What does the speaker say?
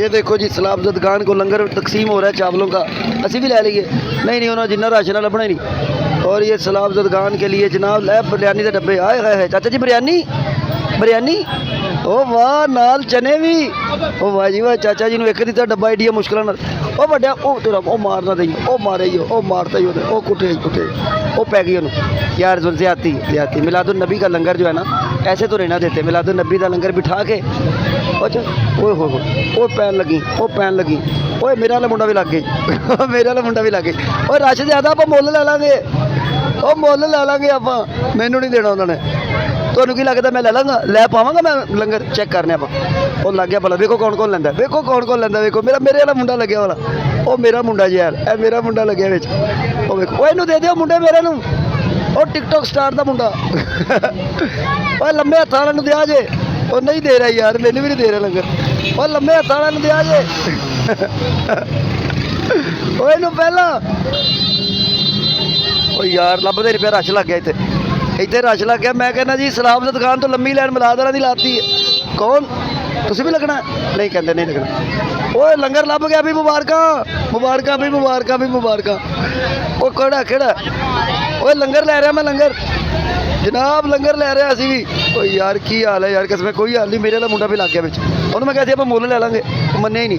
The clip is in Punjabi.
ये देखो जी सलाबजद खान को लंगर तकसीम हो रहा है चावलों का, असी भी ले लीए। नहीं उन्होंने जिन्ना राशन है लभना ही नहीं। और ये सलाबजद खान के लिए जनाब लै बिरयानी के डब्बे आए है चाचा जी बिरयानी बिरयानी ओ वाह नाल चने भी ओ वाह जी वाह चाचा जी एक दिता डब्बा एडिया मुश्किल ओ वड्या ओ तेरा ओ मारना दई ओ मारे ही ओ मारता ही ओ कुटे कुटे ओ पै गई उन्होंने यार ज़्यादती ज़्यादती। मिलादुन नबी का लंगर जो है ना ऐसे तो रहना देते। मिलादुन नबी का लंगर बिठा के अच्छा ओए हो ओ पैन लगी ओए मेरे वाला मुंडा भी लग गई मेरे वाला मुंडा भी लग गई। ओ रश ज़्यादा आप मुल लै लांगे ओ मुल लै लांगे आप मैनू नहीं देना उन्होंने। ਤੁਹਾਨੂੰ ਕੀ ਲੱਗਦਾ मैं लै लाँगा लै पावांगा मैं लंगर चेक करने आप ਉਹ ਲੱਗ ਗਿਆ ਭਲਾ ਵੇਖੋ ਕੌਣ ਲੈਂਦਾ ਵੇਖੋ ਕੌਣ ਲੈਂਦਾ ਵੇਖੋ ਮੇਰੇ ਵਾਲਾ ਮੁੰਡਾ ਲੱਗਿਆ ਵਾਲਾ ਉਹ ਮੇਰਾ ਮੁੰਡਾ ਜੀ ਯਾਰ ਇਹ ਮੇਰਾ ਮੁੰਡਾ ਲੱਗਿਆ ਵਿੱਚ ਉਹ ਵੇਖੋ ਉਹ ਇਹਨੂੰ ਦੇ ਦਿਓ ਮੁੰਡੇ ਮੇਰੇ ਨੂੰ ਉਹ ਟਿਕਟੌਕ ਸਟਾਰ ਦਾ ਮੁੰਡਾ ਉਹ ਲੰਮੇ ਹੱਥਾਂ ਵਾਲੇ ਨੂੰ ਦਿਆ ਜੇ ਉਹ ਨਹੀਂ ਦੇ ਰਿਹਾ ਯਾਰ ਮੈਨੂੰ ਵੀ ਨਹੀਂ ਦੇ ਰਿਹਾ ਲੰਗਰ ਉਹ ਲੰਮੇ ਹੱਥਾਂ ਵਾਲੇ ਨੂੰ ਦਿਆ ਜੇ ਉਹ ਇਹਨੂੰ ਪਹਿਲਾਂ ਉਹ ਯਾਰ ਲੱਭਦੇ ਨਹੀਂ ਪਿਆ ਰਸ਼ ਲੱਗ ਗਿਆ ਇੱਥੇ ਇੱਥੇ ਰਸ਼ ਲੱਗ ਗਿਆ। ਮੈਂ ਕਹਿੰਦਾ ਜੀ ਸਲਾਬਜ਼ਦ ਖਾਨ ਤੋਂ ਲੰਮੀ ਲਾਈਨ ਮਿਲਾਦਾਰਾਂ ਦੀ ਲਾਤੀ ਹੈ। ਕੌਣ ਤੁਸੀਂ ਵੀ ਲੱਗਣਾ ਨਹੀਂ ਕਹਿੰਦੇ ਨਹੀਂ ਲੱਗਣਾ। ਓਏ ਲੰਗਰ ਲੱਭ ਗਿਆ ਵੀ ਮੁਬਾਰਕਾਂ ਵੀ ਮੁਬਾਰਕਾਂ ਉਹ ਕਿਹੜਾ ਓਏ ਲੰਗਰ ਲੈ ਰਿਹਾ ਮੈਂ ਲੰਗਰ ਜਨਾਬ ਲੰਗਰ ਲੈ ਰਿਹਾ ਅਸੀਂ ਵੀ। ਓਏ ਯਾਰ ਕੀ ਹਾਲ ਹੈ ਯਾਰ ਕਿਸਮੇ ਕੋਈ ਹਾਲ ਨਹੀਂ। ਮੇਰੇ ਵਾਲਾ ਮੁੰਡਾ ਵੀ ਲੱਗ ਗਿਆ ਵਿੱਚ ਉਹਨੂੰ ਮੈਂ ਕਿਹਾ ਸੀ ਆਪਾਂ ਮੁੱਲ ਲੈ ਲਾਂਗੇ ਉਹ ਮੰਨਿਆ ਹੀ ਨਹੀਂ।